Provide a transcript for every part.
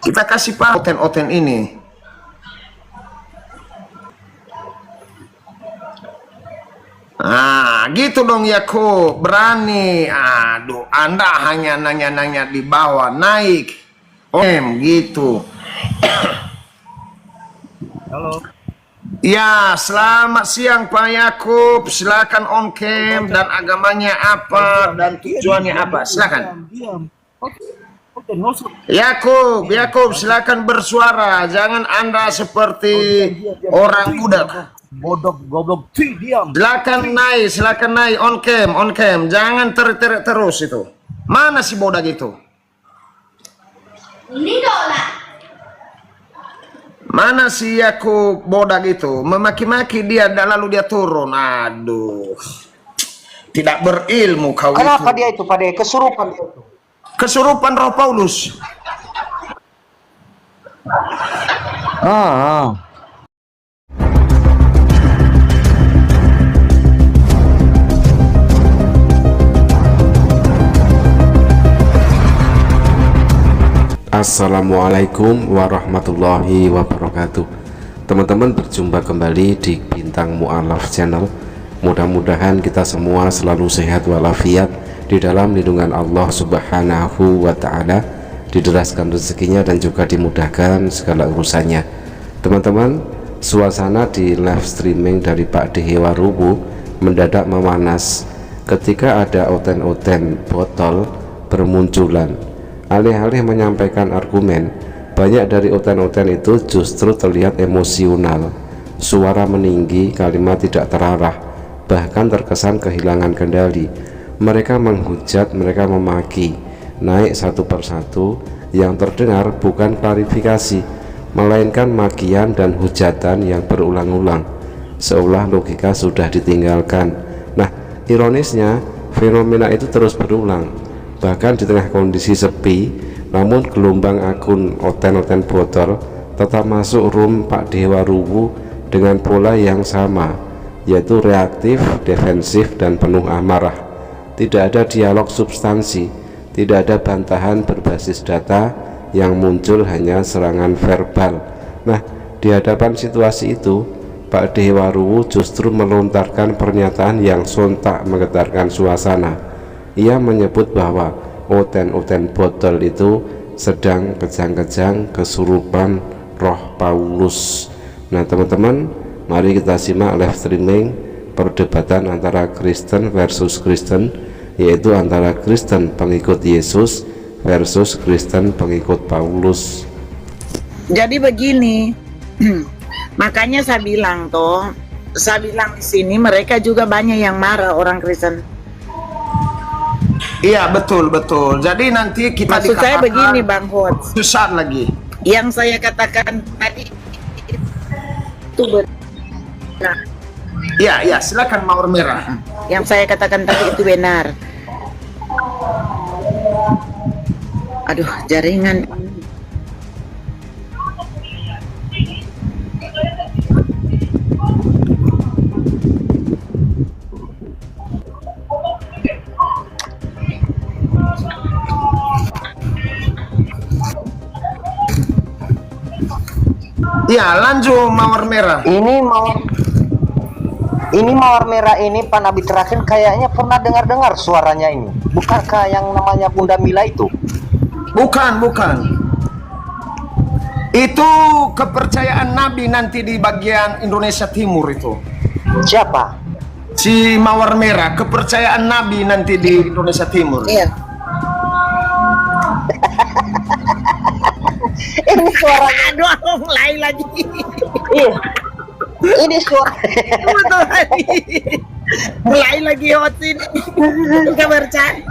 Kita kasih pak oten-oten ini. Nah, gitu dong Yakub, berani. Aduh, Anda hanya nanya-nanya di bawah, naik. Gitu. Halo. Ya, selamat siang Pak Yakub. Silakan on cam dan agamanya apa dan tujuannya apa. Silakan. Diam. Oke, Yakub, silakan bersuara. Jangan Anda seperti orang budak. Bodok, goblok, diam. Silakan naik on cam. Jangan teriak terus itu. Mana si bodak itu? Ini dola. Mana si Yakub bodak itu? Memaki-maki dia dan lalu dia turun. Aduh. Tidak berilmu kau. Kenapa dia itu, Pak? Kesurupan dia itu. Kesurupan Roh Paulus. Assalamualaikum warahmatullahi wabarakatuh. Teman-teman, berjumpa kembali di Bintang Mu'alaf Channel. Mudah-mudahan kita semua selalu sehat walafiat di dalam lindungan Allah Subhanahu wa ta'ala, dideraskan rezekinya dan juga dimudahkan segala urusannya. Teman-teman, suasana di live streaming dari Pak Dehe Waruwu mendadak memanas ketika ada oten-oten botol bermunculan. Alih-alih menyampaikan argumen, banyak dari oten-oten itu justru terlihat emosional, suara meninggi, kalimat tidak terarah, bahkan terkesan kehilangan kendali. Mereka menghujat, mereka memaki, naik satu persatu. Yang terdengar bukan klarifikasi, melainkan makian dan hujatan yang berulang-ulang, seolah logika sudah ditinggalkan. Nah, ironisnya fenomena itu terus berulang. Bahkan di tengah kondisi sepi, namun gelombang akun oten-oten botol tetap masuk room Pak Dehe Waruwu dengan pola yang sama, yaitu reaktif, defensif, dan penuh amarah. Tidak ada dialog substansi, tidak ada bantahan berbasis data, yang muncul hanya serangan verbal. Nah, di hadapan situasi itu, Pak Dehe Waruwu justru melontarkan pernyataan yang sontak menggetarkan suasana. Ia menyebut bahwa oten-oten botol itu sedang kejang-kejang kesurupan Roh Paulus. Nah teman-teman, mari kita simak live streaming perdebatan antara Kristen versus Kristen, yaitu antara Kristen pengikut Yesus versus Kristen pengikut Paulus. Jadi begini, makanya saya bilang di sini mereka juga banyak yang marah orang Kristen. Iya, betul. Jadi nanti kita maksud saya begini Bang Hot, susah lagi. Yang saya katakan tadi itu benar. Iya, silakan Mawar Merah. Yang saya katakan tadi itu benar. Aduh, jaringan. Ya, lanjut Mawar Merah. Ini Mawar Merah ini Pak Nabi terakhir kayaknya pernah dengar suaranya ini. Bukankah yang namanya Bunda Mila itu? Bukan. Itu kepercayaan Nabi nanti di bagian Indonesia Timur itu. Siapa? Si Mawar Merah, kepercayaan Nabi nanti di Indonesia Timur. Iya. Ini suaranya. Aduh, mulai lagi. Iya. Ini suara. Mulai lagi hot ini. Gak percaya.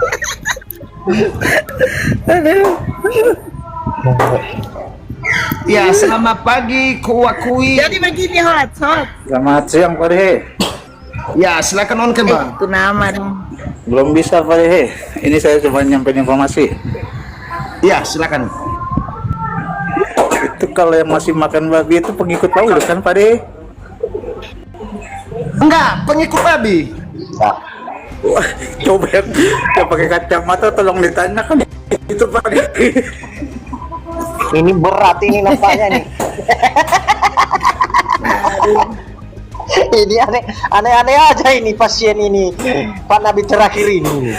Ya, selamat pagi Kuakui. Jadi begini hot. Selamat siang Pak Dehe. Ya, silakan on cam Bang. Itu nama dong. Belum bisa Pak Dehe. Ini saya cuma nyampein informasi. Ya, silakan. Itu kalau yang masih makan babi itu pengikut Paulus kan Pak Dehe? Enggak, pengikut Nabi. Nah, Wah, coba yang pakai kacamata tolong ditanyakan itu Pak Dehe. Ini berat ini nampaknya nih. Ini aneh aja ini pasien ini. Pak Nabi terakhir ini.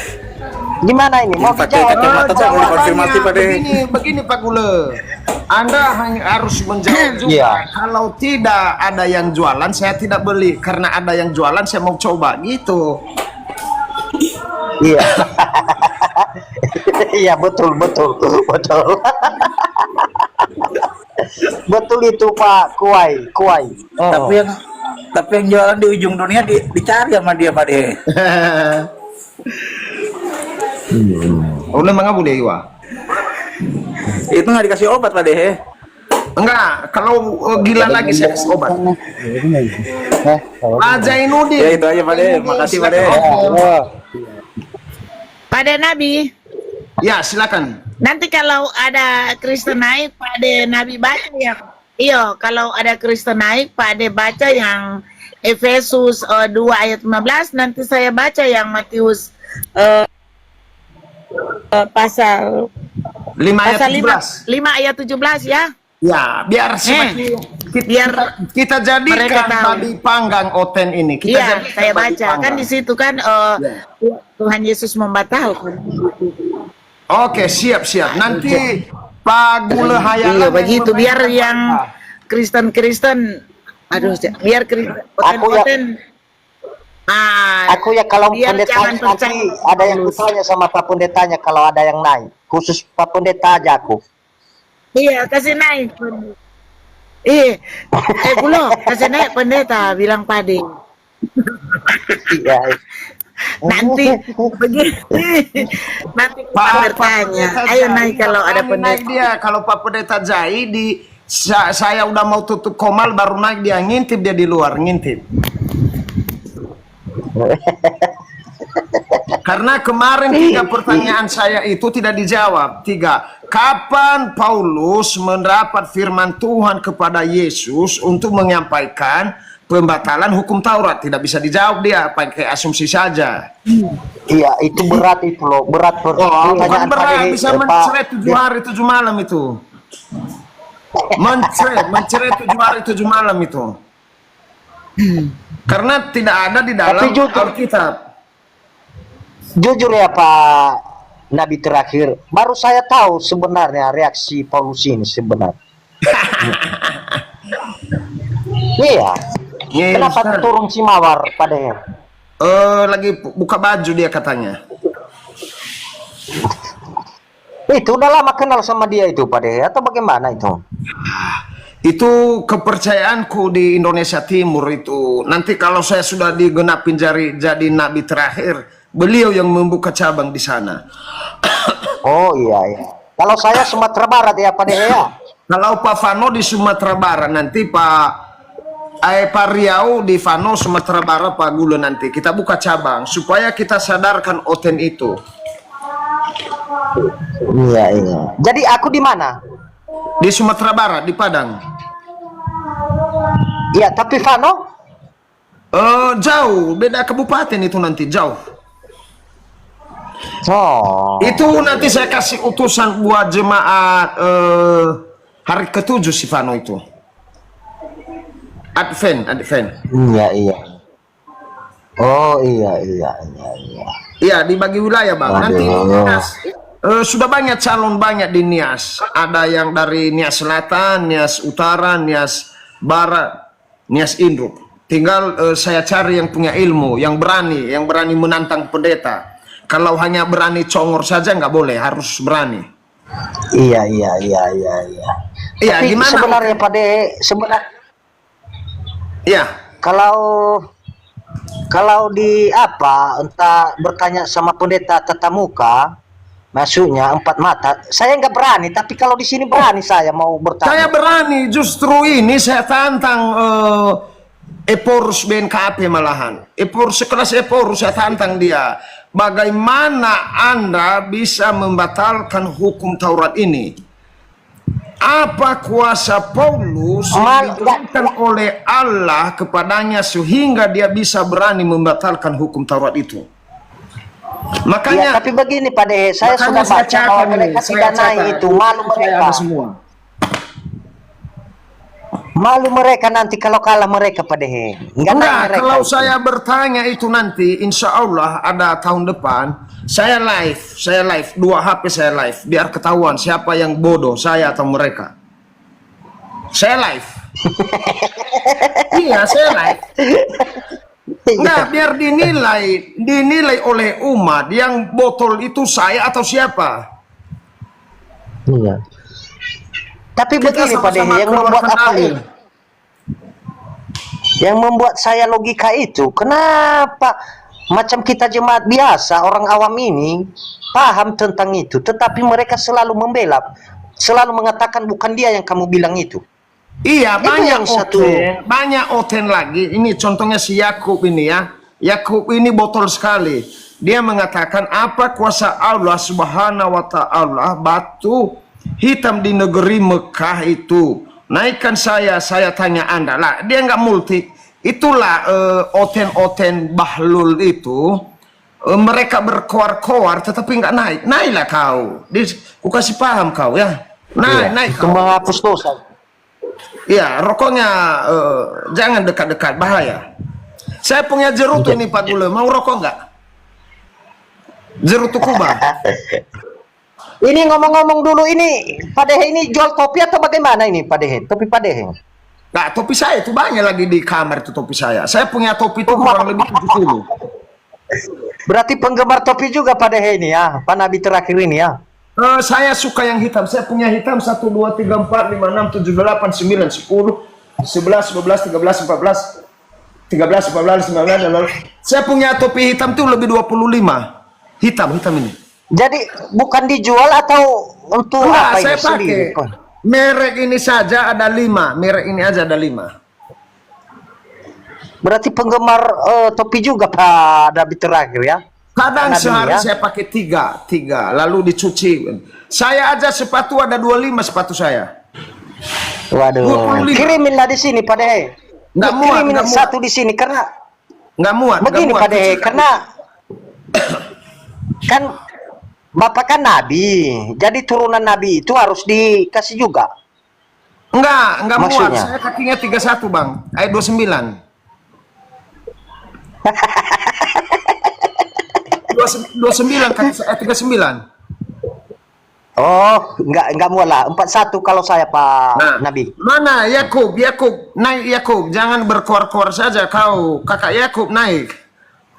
Gimana ini? Mau Pakai dijawab? kacamata Pak, mau konfirmasi Pak De. Begini Pak Gule. Anda hanya harus menjawab juga. Iya. Kalau tidak ada yang jualan, saya tidak beli. Karena ada yang jualan, saya mau coba gitu. Iya. Iya betul. Betul itu Pak Kuai. Oh. Tapi yang jualan di ujung dunia dicari sama dia Pak De. Udah mangga boleh Iwa. Itu nggak dikasih obat Pak De. Enggak, kalau gila lagi saya kasih obat. Pak Zainuddin. Ya itu aja Pak De. Makasih Pak De. Pada Nabi, Ya, silakan. nanti kalau ada Kristen naik, pada Nabi baca yang, iyo, kalau ada Kristen naik, pada baca yang Efesus 2 ayat 15, nanti saya baca yang Matius pasal 5 ayat pasal 17. 5 ayat 17 ya. Ya, biar semakin kita mereka jadikan tahu. babi panggang Oten ini. Kita Iya, jadikan saya babi baca kan panggang. di situ kan Tuhan Yesus membatalkan. Oke, siap. Nanti Pak Gule Hayalan Iya yang begitu biar memberikan yang Kristen, aduh, biar Kristen Aku ya kalau biar pendeta jangan nanti percaya ada yang Paulus. bertanya sama Pak Pendetanya kalau ada yang naik. Khusus Pak Pendeta aja aku. Iya, kasih naik. Gulo, kasih naik pendeta, bilang pade. Iya. Nanti begini. Nanti kita bertanya. Ayo naik kalau ada Naik pendeta. dia, kalau Pak Pendeta Jai saya udah mau tutup komal baru naik dia ngintip dia di luar ngintip. Karena kemarin 3 pertanyaan saya itu tidak dijawab. 3. Kapan Paulus mendapat firman Tuhan kepada Yesus untuk menyampaikan pembatalan hukum Taurat? Tidak bisa dijawab dia, pakai asumsi saja. Iya, itu berat itu loh. Berat Bukan pertanyaan berat, Pak bisa Pak. menceret 7 hari 7 malam itu. Menceret 7 hari 7 malam itu. Karena tidak ada di dalam Tapi jujur. Alkitab. Jujur ya Pak Nabi terakhir, baru saya tahu sebenarnya reaksi Paulus ini sebenarnya. Iya. Iya, Kenapa Ustaz. turun si Mawar padanya? Lagi buka baju dia katanya. Itu udah lama kenal sama dia itu Pak De, atau bagaimana itu? Itu kepercayaanku di Indonesia Timur itu. Nanti kalau saya sudah digenapin jadi nabi terakhir, beliau yang membuka cabang di sana. Oh iya. Kalau saya Sumatera Barat ya Pak De ya. Kalau Pak Fano di Sumatera Barat, nanti Pak Riau di Fano Sumatera Barat, Pak Gule nanti kita buka cabang supaya kita sadarkan Oten itu. Iya. Jadi aku di mana? Di Sumatera Barat, di Padang. Iya, tapi Fano? Jauh, beda kabupaten itu nanti jauh. Oh. Itu nanti saya kasih utusan buat jemaat hari ke-7 si Fano itu. Advent. Iya. Oh iya. Iya, dibagi wilayah Bang. Nanti Aduh. Nias, sudah banyak calon banyak di Nias. Ada yang dari Nias Selatan, Nias Utara, Nias Barat, Nias Induk. Tinggal saya cari yang punya ilmu, yang berani menantang pendeta. Kalau hanya berani congor saja nggak boleh, harus berani. Iya. Iya, Tapi gimana? sebenarnya Pak De, Iya. Kalau di entah bertanya sama pendeta tatap muka, maksudnya 4 mata, saya nggak berani. Tapi kalau di sini berani saya mau bertanya. Saya berani, justru ini saya tantang Eporus BNKP malahan. Sekelas Eporus saya tantang dia. Bagaimana Anda bisa membatalkan hukum Taurat ini? Apa kuasa Paulus yang diberikan oleh Allah kepadanya sehingga dia bisa berani membatalkan hukum Taurat itu? Ya, Makanya tapi begini Pak De, saya sudah makanya saya baca bahwa catat mereka ini, tidak saya naik catat. itu, malu Saya mereka. ada semua. Malu mereka nanti kalau kalah mereka pada he. Enggak naik Enggak, mereka kalau itu. saya bertanya itu nanti, insya Allah ada tahun depan, saya live, 2 HP saya live, biar ketahuan siapa yang bodoh, saya atau mereka. Saya live. Iya, saya live. Enggak, biar dinilai oleh umat yang botol itu saya atau siapa. Iya. Tapi Kita begini Pak sama-sama Dehe, yang membuat keluarkan apa dalil. ini? Yang membuat saya logika itu, kenapa macam kita jemaat biasa, orang awam ini paham tentang itu, tetapi mereka selalu membela, selalu mengatakan bukan dia yang kamu bilang itu. Iya, Itu yang banyak oten lagi. Ini contohnya si Yakub ini ya. Yakub ini botol sekali. Dia mengatakan apa kuasa Allah Subhanahu wa taala batu hitam di negeri Mekah itu. Naikkan saya tanya Anda. Lah, dia nggak multi. Itulah oten-oten bahlul itu. Mereka berkoar-koar tetapi nggak naik. Naiklah kau. Ku kasih paham kau ya. Naik Itu kau. menghapus dosa. Ya, rokoknya jangan dekat-dekat, bahaya. Saya punya jerutu ini Pak Gule, mau rokok nggak? Jerutu Kuba. Ini ngomong-ngomong dulu ini, Pak Dehe ini jual topi atau bagaimana ini Pak Dehe? Topi Pak Dehe. Nah, topi saya itu banyak lagi di kamar itu topi saya. Saya punya topi itu kurang lebih 70. Berarti penggemar topi juga Pak Dehe ini ya, Pak Nabi terakhir ini ya. Saya suka yang hitam. Saya punya hitam 1, 2, 3, 4, 5, 6, 7, 8, 9, 10, 11, 12, 13, 14, 13, 14, 19. Saya punya topi hitam itu lebih 25. Hitam ini. Jadi bukan dijual atau untuk Enggak, apa saya ini sendiri? pakai. Merek ini saja ada 5. Merek ini aja ada 5. Berarti penggemar topi juga Pak Nabi terakhir ya? Kadang Nabi sehari ya? saya pakai 3, lalu dicuci. Saya aja sepatu ada 25 sepatu saya. Waduh, 25. kiriminlah di sini Pak Dehe. Nggak muat, Kirimin nggak muat. satu di sini karena Nggak muat. begini Pak Dehe, karena kan Bapak kan Nabi, jadi turunan Nabi itu harus dikasih juga. Nggak muat. Maksudnya? Saya kakinya 31 bang, ayat 29. 29 kaki saya 39. Oh, enggak muat lah. 41 kalau saya Pak Nah, Nabi. mana Yakub, naik Yakub, jangan berkoar-koar saja kau, kakak Yakub naik.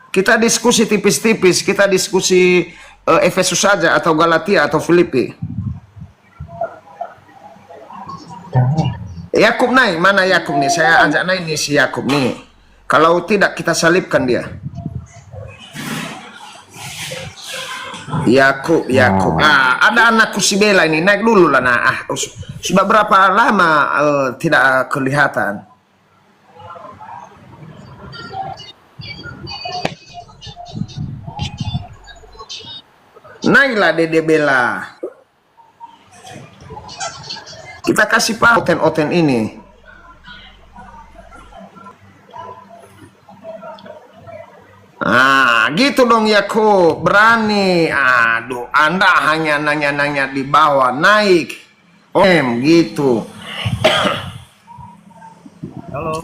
Kita diskusi tipis-tipis, kita diskusi Efesus saja atau Galatia atau Filipi. Yakub naik, mana Yakub nih? Saya ajak naik nih si Yakub nih. Kalau tidak kita salibkan dia. Yakub. Ada anakku si Bella ini, naik dulu lah. Nah, sudah berapa lama tidak kelihatan. Naiklah Dede Bella. Kita kasih paham oten-oten ini. Ah, gitu dong Yakub, berani. Aduh, Anda hanya nanya-nanya di bawah, naik. Gitu. Halo.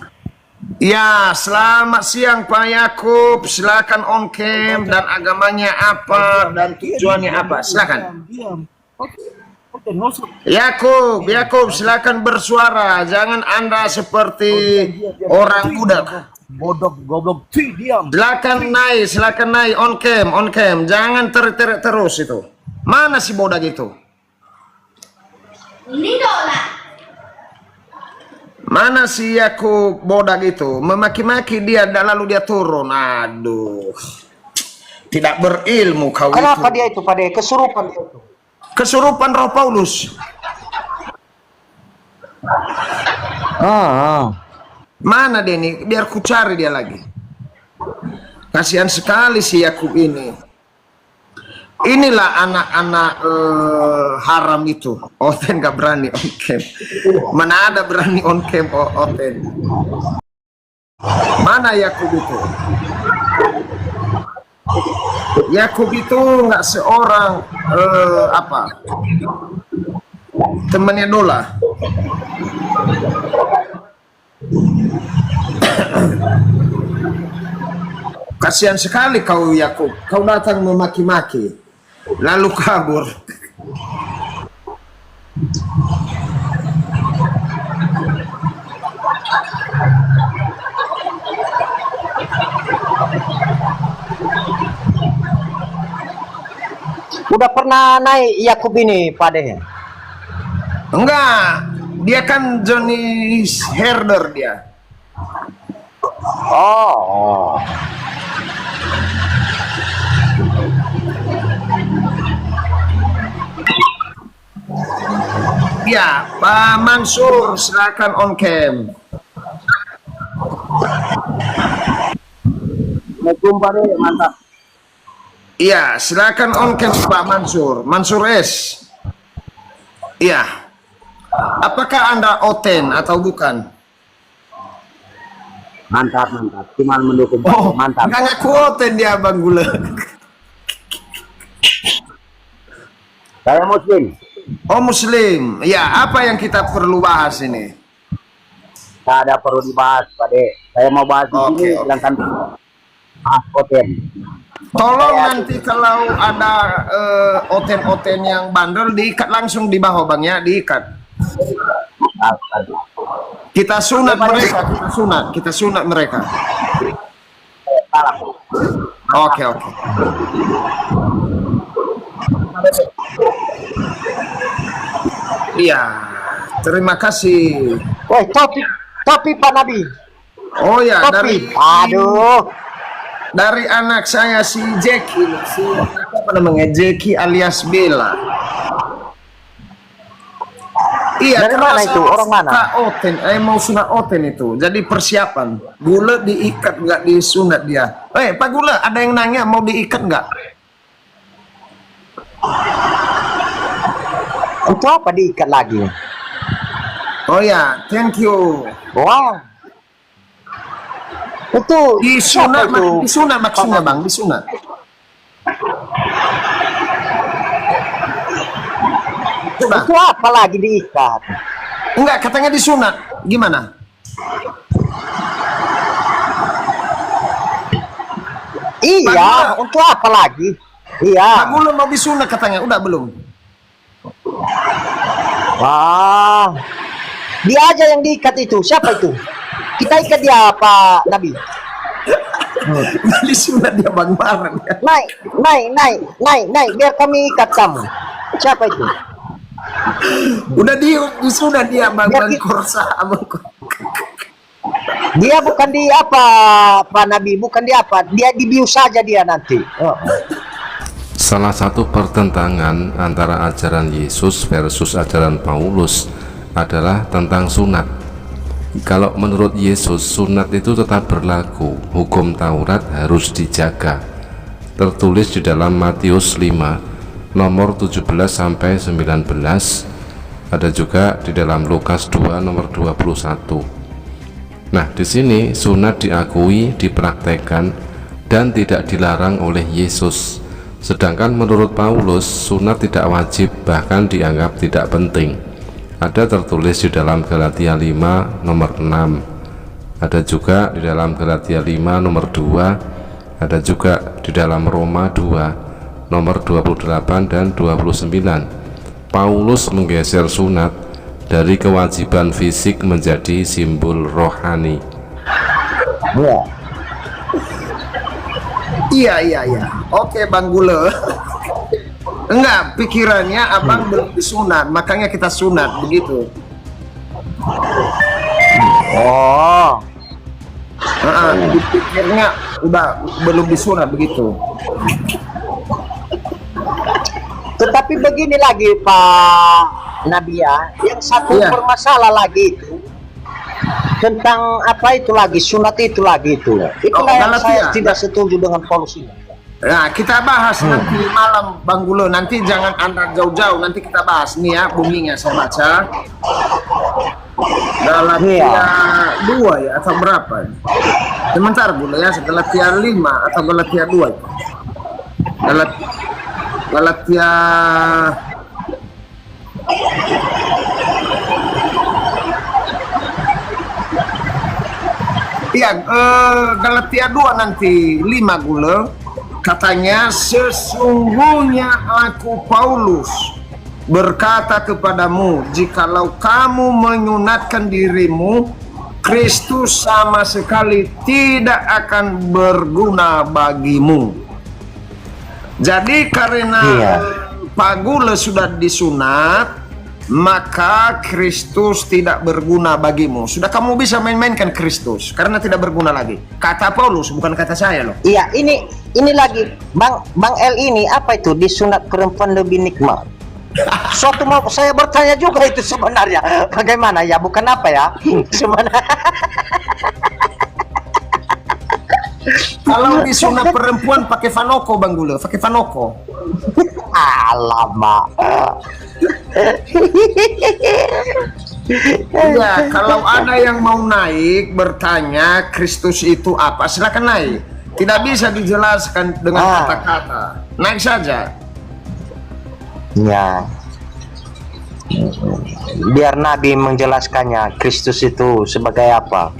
Ya, selamat siang Pak Yakub. Silakan on cam dan agamanya apa dan tujuannya apa. Silakan. Diam. Oke, ngusuk. Yakub, silakan bersuara. Jangan Anda seperti orang budak. Bodoh, goblok. Cuy, diam. Silakan naik on cam. Jangan teriak terus itu. Mana si bodak itu? Ini dola. Mana si Yakub bodak itu? Memaki-maki dia dan lalu dia turun. Aduh. Tidak berilmu kau Kenapa itu. dia itu Pak Dehe? Kesurupan dia itu. Kesurupan Roh Paulus. Mana dia nih? Biar ku cari dia lagi. Kasihan sekali si Yakub ini. Inilah anak-anak haram itu. Oten gak berani on cam. Mana ada berani on cam Oten. Mana Yakub itu? Yakub itu nggak seorang temannya Dola. Kasihan sekali kau Yakub, kau datang memaki-maki, lalu kabur. Udah pernah naik Yakub ini, Pak De? Enggak, dia kan jenis herder dia. Oh. Ya, Pak Mansur, silakan on cam. Assalamualaikum Pak De, mantap. Iya, silakan on cam Pak Mansur. Mansur S. Iya. Apakah Anda oten atau bukan? Mantap. Cuman mendukung Pak De, Oh, mantap. nggak ngaku oten dia Bang Gula. Saya Muslim. Oh, Muslim. Ya, apa yang kita perlu bahas ini? Tak ada perlu dibahas Pak De. Saya mau bahas di Oke, sini, oke. silahkan bahas konten. Tolong nanti kalau ada oten-oten yang bandel diikat langsung di bawah Bang ya, diikat. Kita sunat mereka, kita sunat mereka. Oke. Iya, terima kasih. Woi, topi Pak Nabi. Oh ya, Topi. Aduh. dari anak saya si Jeki, si apa namanya, Jeki alias Bella. Iya, Dari karena mana itu? saya Orang mana? suka oten, mau sunat oten itu. Jadi persiapan. Gula diikat nggak disunat dia. Pak Gula, ada yang nanya mau diikat nggak? Itu apa diikat lagi? Oh ya, thank you. Wow. Itu Disunat, siapa itu? disunat maksudnya Bang, disunat. Sudah. Itu apa lagi diikat? Enggak, katanya disunat. Gimana? Iya, Pak untuk apa lagi? Pak Iya. Gula mau disunat katanya, udah belum? Wah. Dia aja yang diikat itu. Siapa itu? Kita ikat dia, Pak Nabi. Udah disunat dia Bang bareng ya. Naik. Biar kami ikat kamu. Siapa itu? Udah disunat dia Bang Biar Bang kita- Korsa Bang. Dia bukan di apa, Pak Nabi. Bukan di apa. Dia dibius saja dia nanti. Oh. Salah satu pertentangan antara ajaran Yesus versus ajaran Paulus adalah tentang sunat. Kalau menurut Yesus, sunat itu tetap berlaku, hukum Taurat harus dijaga. Tertulis di dalam Matius 5 nomor 17 sampai 19, ada juga di dalam Lukas 2 nomor 21. Nah, di sini sunat diakui, dipraktekkan dan tidak dilarang oleh Yesus. Sedangkan menurut Paulus, sunat tidak wajib, bahkan dianggap tidak penting. Ada tertulis di dalam Galatia 5 nomor 6, ada juga di dalam Galatia 5 nomor 2, ada juga di dalam Roma 2 nomor 28 dan 29. Paulus menggeser sunat dari kewajiban fisik menjadi simbol rohani. Ya. Iya. Oke Bang Gula. Enggak, pikirannya abang belum disunat, makanya kita sunat begitu. Oh. Pikirnya udah belum disunat begitu. Tetapi begini lagi Pak Nabi ya, yang satu Iya. bermasalah lagi itu tentang apa itu lagi, sunat itu lagi itu. Itulah yang Galatia. saya tidak setuju dengan Paulus ini. Nah, kita bahas nanti malam Bang Gula. Nanti jangan Anda jauh-jauh, nanti kita bahas nih ya, bunyinya saya baca. Galatia Iya. 2 ya atau berapa ini? Sebentar Gula ya, Galatia 5 atau Galatia 2 itu. Galatia Iya, Galatia 2 nanti 5 gula. Katanya, sesungguhnya aku Paulus berkata kepadamu, jikalau kamu menyunatkan dirimu, Kristus sama sekali tidak akan berguna bagimu. Jadi karena Pak Gule sudah disunat, maka Kristus tidak berguna bagimu. Sudah kamu bisa main-mainkan Kristus karena tidak berguna lagi. Kata Paulus, bukan kata saya loh. Iya, ini lagi Bang L ini apa itu disunat perempuan lebih nikmat? Suatu mau saya bertanya juga itu sebenarnya bagaimana ya, bukan apa ya sebenarnya. Kalau disunat perempuan pakai fanoko Bang Gule, pakai fanoko. Alamak. Iya, kalau ada yang mau naik bertanya Kristus itu apa, silakan naik. Tidak bisa dijelaskan dengan kata-kata. Naik saja. Ya. Biar Nabi menjelaskannya Kristus itu sebagai apa.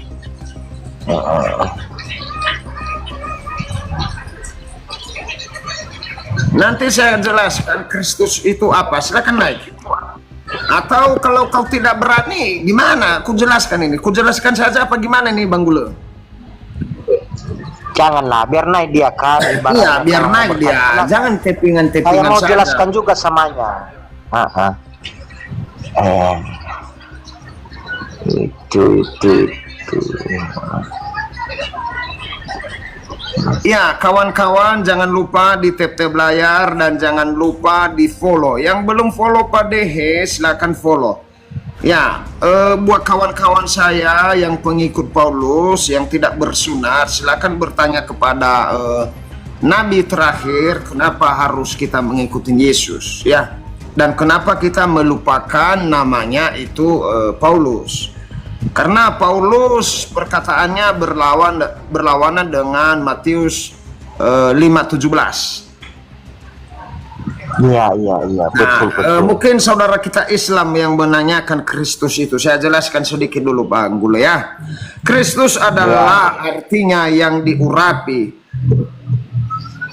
Nanti saya jelaskan Kristus itu apa, silakan naik. Atau kalau kau tidak berani, gimana? Ku jelaskan ini. Ku jelaskan saja apa gimana nih Bang Gule? Janganlah, biar naik dia kan. Iya, biar naik dia. Jangan tepingan-tepingan saya mau saja. jelaskan juga samanya. Itu. Ya, kawan-kawan jangan lupa di tap-tap layar dan jangan lupa di follow. Yang belum follow Pak Dehe, silakan follow. Ya, buat kawan-kawan saya yang pengikut Paulus yang tidak bersunat, silakan bertanya kepada Nabi terakhir, kenapa harus kita mengikuti Yesus, ya? Dan kenapa kita melupakan namanya itu Paulus? Karena Paulus perkataannya berlawanan dengan Matius 5:17. Iya, betul. Mungkin saudara kita Islam yang menanyakan Kristus itu, saya jelaskan sedikit dulu Bang Gule ya. Kristus adalah artinya yang diurapi.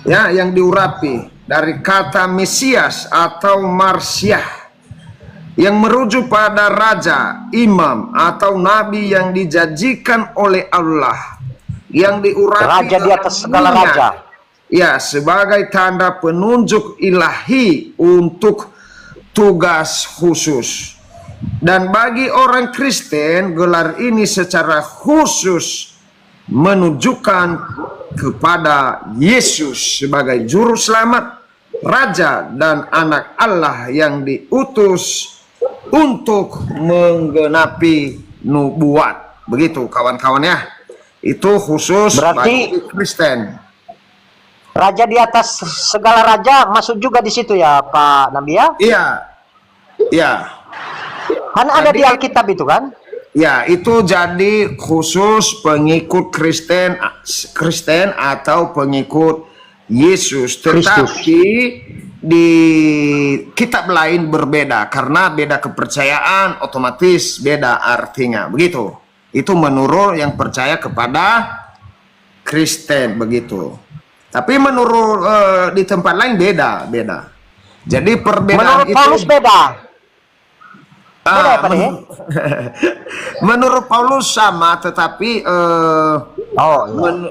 Ya, yang diurapi dari kata Mesias atau Marsiah, yang merujuk pada raja, imam, atau nabi yang dijanjikan oleh Allah, yang diurapi raja di atas segala raja. Ya, sebagai tanda penunjuk ilahi untuk tugas khusus. Dan bagi orang Kristen, gelar ini secara khusus menunjukkan kepada Yesus sebagai juru selamat, raja dan anak Allah yang diutus untuk menggenapi nubuat. Begitu kawan-kawan ya. Itu khusus berarti bagi Kristen. Raja di atas segala raja masuk juga di situ ya Pak Nabi ya? Iya. Iya. Kan ada di Alkitab itu kan? Ya, itu jadi khusus pengikut Kristen atau pengikut Yesus. Tetapi di kitab lain berbeda karena beda kepercayaan, otomatis beda artinya. Begitu. Itu menurut yang percaya kepada Kristen begitu. Tapi menurut di tempat lain beda. Jadi perbedaan menurut Paulus beda. Menurut Paulus sama, tetapi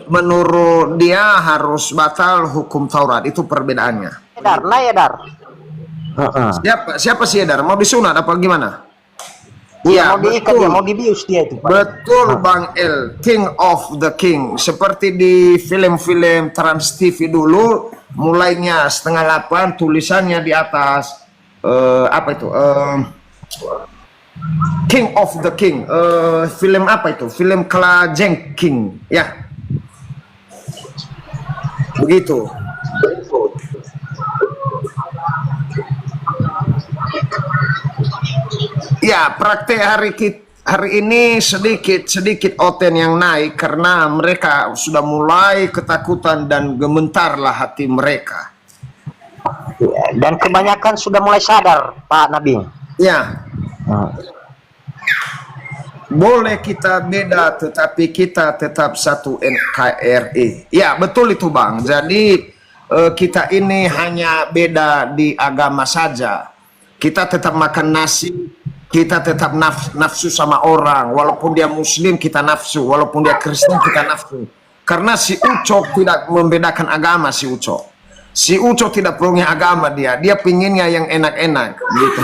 menurut dia harus batal hukum Taurat. Itu perbedaannya. Dar. Siapa sih Edar? Mau disunat apa gimana? Iya, mau diikat dia, mau dibius dia itu Pak. Betul Bang El, King of the King. Seperti di film-film Trans TV dulu, mulainya 7:30 tulisannya di atas apa itu? King of the King. Film apa itu? Film Klajeng King, ya. Begitu. Ya, praktek hari ini sedikit oten yang naik karena mereka sudah mulai ketakutan dan gementarlah hati mereka. Dan kebanyakan sudah mulai sadar Pak Nabi. Ya. boleh kita beda tetapi kita tetap satu NKRI. Ya, betul itu Bang. Jadi kita ini hanya beda di agama saja. Kita tetap makan nasi, kita tetap nafsu sama orang. Walaupun dia muslim kita nafsu, walaupun dia Kristen kita nafsu. Karena si Ucok tidak membedakan agama si Ucok. Si Ucok tidak punya agama dia pinginnya yang enak-enak gitu.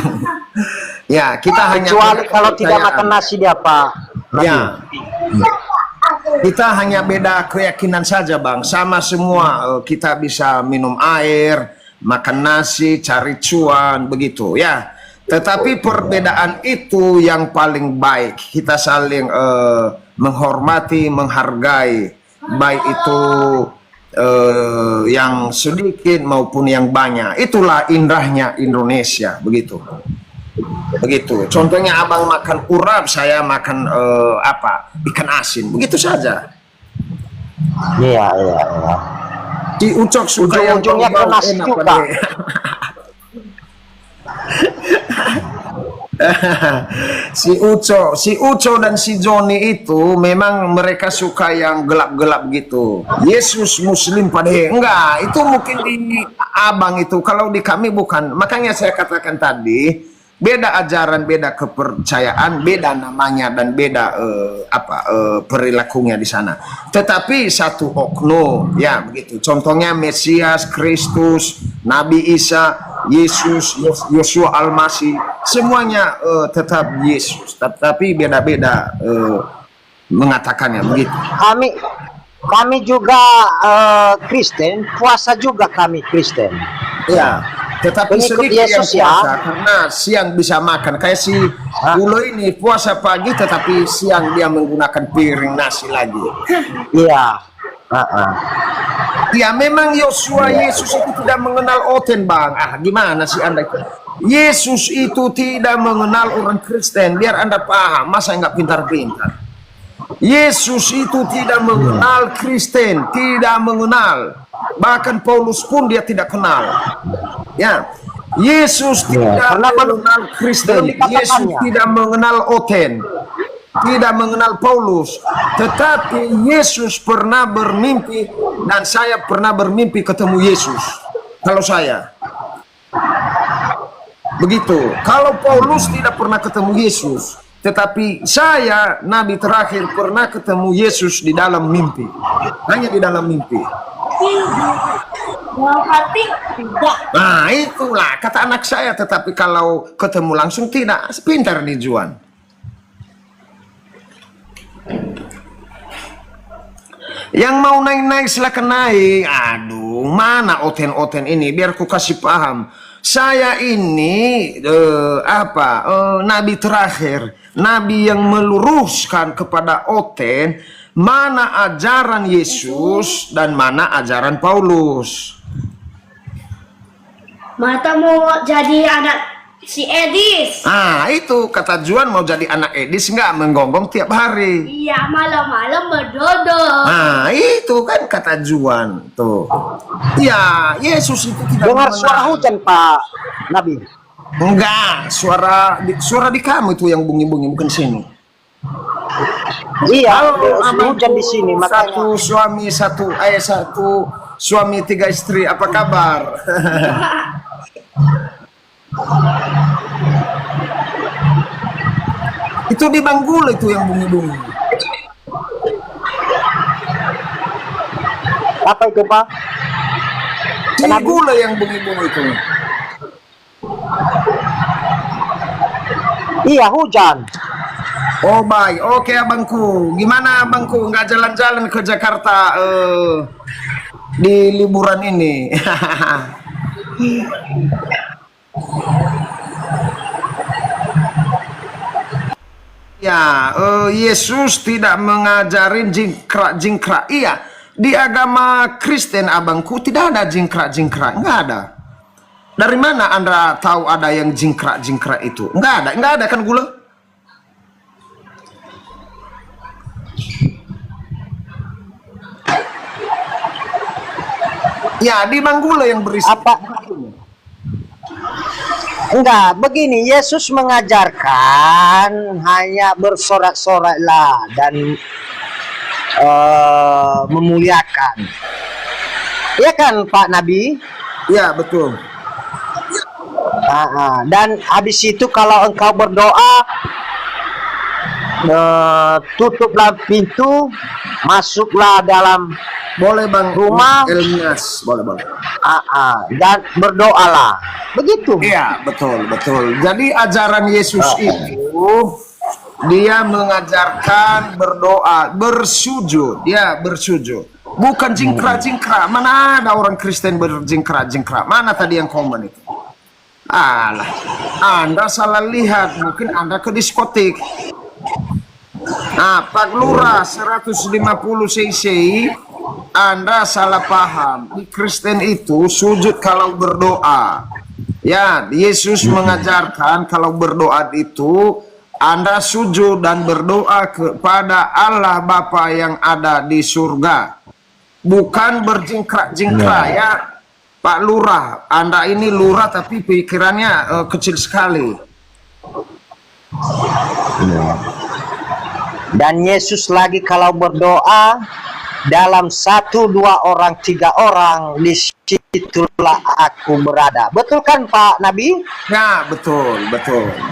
Ya, kita hanya Kecuali kalau tidak makan nasi dia Pak. Ya. Kita hanya beda keyakinan saja Bang. Sama semua, kita bisa minum air, makan nasi, cari cuan, begitu ya. Tetapi perbedaan itu yang paling baik. Kita saling menghormati, menghargai, baik itu yang sedikit maupun yang banyak. Itulah indahnya Indonesia, begitu. Contohnya abang makan urap, saya makan ikan asin, begitu saja. Iya. Si Ucok suka yang Ujung-ujungnya ke bau-bau nasi enak, juga. Pak. Si Uco dan si Joni itu memang mereka suka yang gelap-gelap gitu. Yesus Muslim pada enggak, itu mungkin di abang itu, kalau di kami bukan. Makanya saya katakan tadi, beda ajaran, beda kepercayaan, beda namanya dan beda perilakunya di sana. Tetapi satu oknum, ya begitu. Contohnya Mesias, Kristus, Nabi Isa, Yesus, Yosua Al-Masih, semuanya tetap Yesus. Tapi beda-beda mengatakannya begitu. Kami juga Kristen, puasa juga kami Kristen. Ya. Tetapi Pengikut sedikit yang Yesus, ya. puasa karena siang bisa makan. Kayak si Ulo ini puasa pagi tetapi siang dia menggunakan piring nasi lagi. Iya. Ya memang Yesus itu tidak mengenal oten Bang. Gimana sih Anda? Yesus itu tidak mengenal orang Kristen. Biar Anda paham, masa nggak pintar-pintar. Yesus itu tidak mengenal Kristen, tidak mengenal. Bahkan Paulus pun dia tidak kenal. Ya, Yesus tidak mengenal Kristen, Yesus tidak mengenal Oten, tidak mengenal Paulus. Tetapi Yesus pernah bermimpi dan saya pernah bermimpi ketemu Yesus. Kalau saya begitu, kalau Paulus tidak pernah ketemu Yesus, tetapi saya nabi terakhir pernah ketemu Yesus di dalam mimpi, hanya di dalam mimpi. Nah itulah kata anak saya, tetapi kalau ketemu langsung tidak. Pintar nih Juan. Yang mau naik-naik silakan naik. Aduh, mana oten-oten ini? Biar ku kasih paham. Saya ini nabi terakhir, nabi yang meluruskan kepada oten mana ajaran Yesus dan mana ajaran Paulus. Mata mau jadi anak si Edis. Itu kata Juan, mau jadi anak Edis nggak menggonggong tiap hari. Iya, malam-malam berdodol. Itu kan kata Juan tuh. Ya, Yesus itu tidak Dengar mengenal. suara hujan Pak Nabi. Enggak, suara di kamu itu yang bunyi-bunyi, bukan sini. Iya, Abang hujan di sini makanya. Satu suami 3 istri, apa kabar? Itu di Banggul itu yang bunyi-bunyi. Apa itu Pak? Di Gula yang bunyi-bunyi itu. Iya, hujan. Oh baik, oke abangku. Gimana abangku, nggak jalan-jalan ke Jakarta di liburan ini? Ya, Yesus tidak mengajarin jingkrak-jingkrak. Iya, di agama Kristen abangku tidak ada jingkrak-jingkrak, nggak ada. Dari mana Anda tahu ada yang jingkrak-jingkrak itu? Nggak ada kan Gula? Ya, di Manggula yang berisi. Apa? Enggak, begini, Yesus mengajarkan hanya bersorak-soraklah dan memuliakan. Ya kan Pak Nabi? Ya, betul. Dan habis itu kalau engkau berdoa, tutuplah pintu, masuklah dalam Boleh Bang Rumah. Elmias, boleh. dan berdoalah. Begitu. Iya, betul. Jadi ajaran Yesus itu dia mengajarkan berdoa, bersujud, bukan jingkrak-jingkrak. Mana ada orang Kristen berjingkrak-jingkrak? Mana tadi yang komen itu? Alah, Anda salah lihat, mungkin Anda ke diskotik. Nah, Pak Lurah 150 cc, Anda salah paham. Di Kristen itu sujud kalau berdoa. Ya, Yesus mengajarkan kalau berdoa itu Anda sujud dan berdoa kepada Allah Bapa yang ada di surga. Bukan berjingkrak-jingkrak ya. Pak Lurah, Anda ini lurah tapi pikirannya kecil sekali. Dan Yesus lagi kalau berdoa dalam 1, 2 orang, 3 orang, di situlah aku berada. Betul kan Pak Nabi? Ya, betul.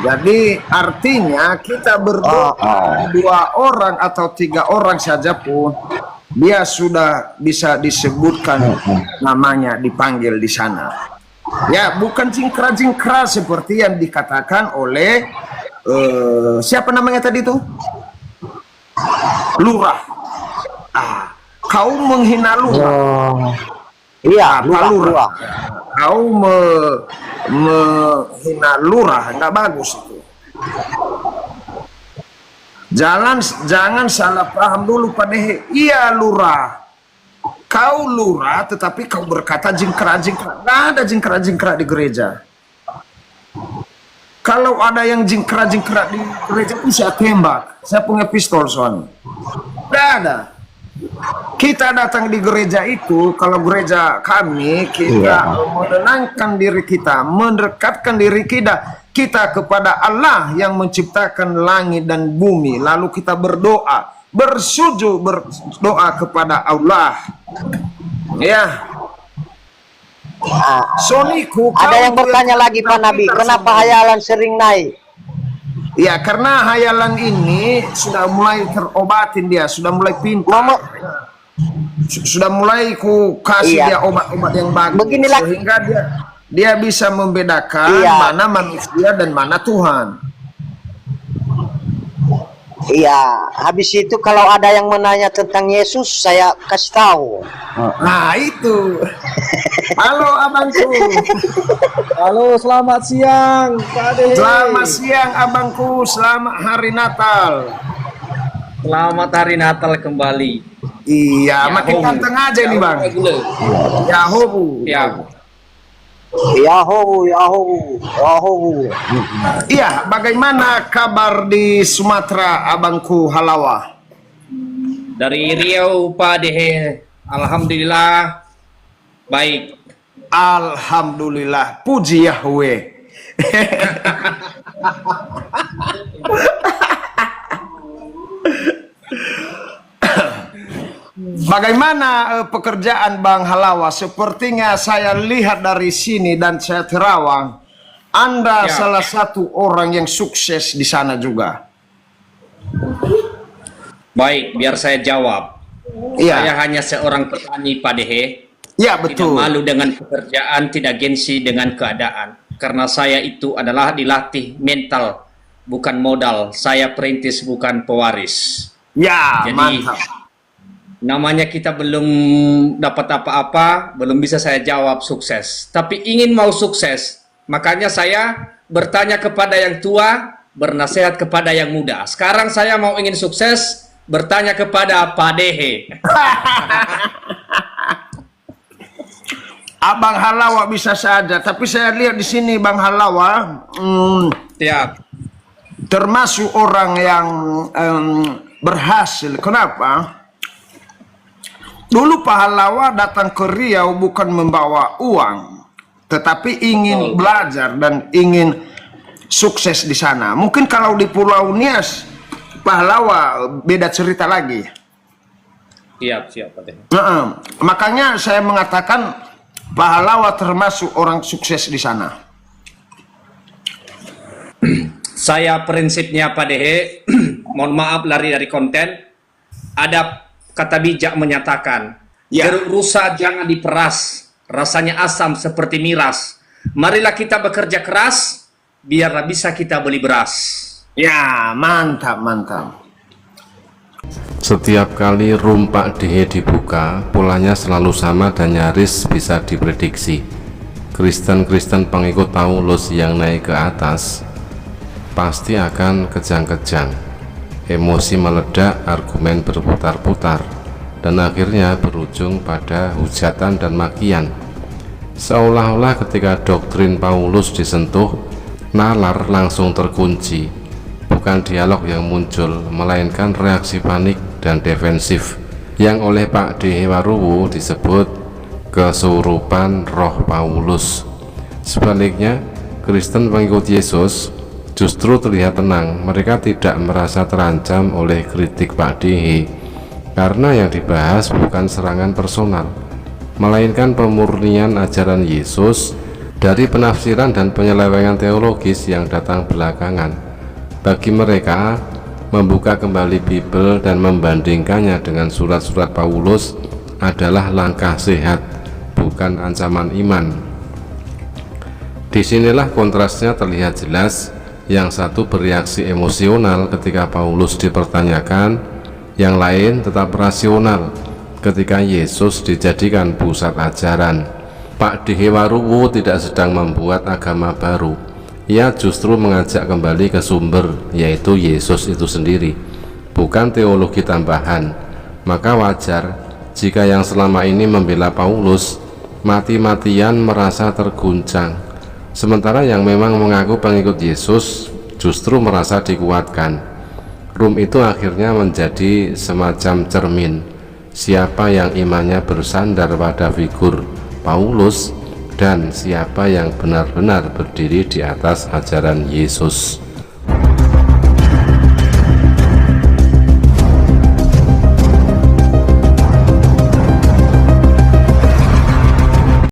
Jadi artinya kita berdoa 2 orang atau 3 orang saja pun dia sudah bisa disebutkan namanya, dipanggil di sana. Ya, bukan jingkrak-jingkrak seperti yang dikatakan oleh siapa namanya tadi tuh? Lurah. Kau menghina lurah. Iya, Pak lurah. Kau menghina lurah, nggak bagus itu. Jangan salah paham dulu Pak Dehe. Iya lurah. Kau lurah tetapi kau berkata jingkrak-jingkrak. Nggak ada jingkrak-jingkrak di gereja. Kalau ada yang jingkrak-jingkrak di gereja itu saya tembak. Saya punya pistol soalnya. Nggak ada. Kita datang di gereja itu, kalau gereja kami, kita menenangkan diri kita, mendekatkan diri kita kepada Allah yang menciptakan langit dan bumi. Lalu kita berdoa, bersujud berdoa kepada Allah. Ya. Soniku, Ada yang bertanya lagi Pak Nabi, kenapa hayalan sering naik? Ya, karena hayalan ini sudah mulai terobatin dia, sudah mulai pintar. Sudah mulai ku kasih dia obat-obat yang bagus. Beginilah. Sehingga dia bisa membedakan mana manusia dan mana Tuhan. Iya, habis itu kalau ada yang menanya tentang Yesus, saya kasih tahu. Nah, itu. Halo abangku. Halo, selamat siang Pak Dehe. Selamat siang abangku, selamat hari Natal. Selamat hari Natal kembali. Iya, makin ganteng aja nih Bang. Yahobu. Yahobu. Iya, bagaimana kabar di Sumatera abangku Halawa? Dari Riau Pak Dehe, alhamdulillah baik. Alhamdulillah, puji Yahweh. Bagaimana pekerjaan Bang Halawa? Sepertinya saya lihat dari sini dan saya terawang, Anda salah satu orang yang sukses di sana juga. Baik, biar saya jawab. Saya hanya seorang petani Pak Dehe. Ya, betul. Tidak malu dengan pekerjaan, tidak gengsi dengan keadaan. Karena saya itu adalah dilatih mental, bukan modal. Saya perintis, bukan pewaris. Ya, jadi, mantap. Namanya kita belum dapat apa-apa, belum bisa saya jawab sukses. Tapi ingin mau sukses, makanya saya bertanya kepada yang tua, bernasihat kepada yang muda. Sekarang saya mau ingin sukses, bertanya kepada Pak Dehe. Abang Halawa bisa saja, tapi saya lihat di sini Bang Halawa termasuk orang yang berhasil. Kenapa? Dulu Pak Halawa datang ke Riau bukan membawa uang, tetapi ingin belajar dan ingin sukses di sana. Mungkin kalau di Pulau Nias, Pahlawa beda cerita lagi. Siap Pak De. Makanya saya mengatakan Pahlawa termasuk orang sukses di sana. Saya prinsipnya Pak Dehe, mohon maaf lari dari konten, ada kata bijak menyatakan, jeruk rusa jangan diperas, rasanya asam seperti miras. Marilah kita bekerja keras, biarlah bisa kita beli beras. Ya, mantap, mantap. Setiap kali room Pak Dehe dibuka, polanya selalu sama dan nyaris bisa diprediksi. Kristen-Kristen pengikut Paulus yang naik ke atas pasti akan kejang-kejang. Emosi meledak, argumen berputar-putar, dan akhirnya berujung pada hujatan dan makian. Seolah-olah ketika doktrin Paulus disentuh, nalar langsung terkunci. Bukan dialog yang muncul, melainkan reaksi panik dan defensif yang oleh Pak Dehe Waruwu disebut kesurupan roh Paulus. Sebaliknya, Kristen pengikut Yesus justru terlihat tenang. Mereka tidak merasa terancam oleh kritik Pak Dehe, karena yang dibahas bukan serangan personal, melainkan pemurnian ajaran Yesus dari penafsiran dan penyelewengan teologis yang datang belakangan. Bagi mereka, membuka kembali Bible dan membandingkannya dengan surat-surat Paulus adalah langkah sehat, bukan ancaman iman. Disinilah kontrasnya terlihat jelas. Yang satu bereaksi emosional ketika Paulus dipertanyakan, yang lain tetap rasional ketika Yesus dijadikan pusat ajaran. Pak Dehe Waruwu tidak sedang membuat agama baru. Ia justru mengajak kembali ke sumber, yaitu Yesus itu sendiri, bukan teologi tambahan. Maka wajar jika yang selama ini membela Paulus mati-matian merasa terguncang, sementara yang memang mengaku pengikut Yesus justru merasa dikuatkan. Rum itu akhirnya menjadi semacam cermin siapa yang imannya bersandar pada figur Paulus dan siapa yang benar-benar berdiri di atas ajaran Yesus.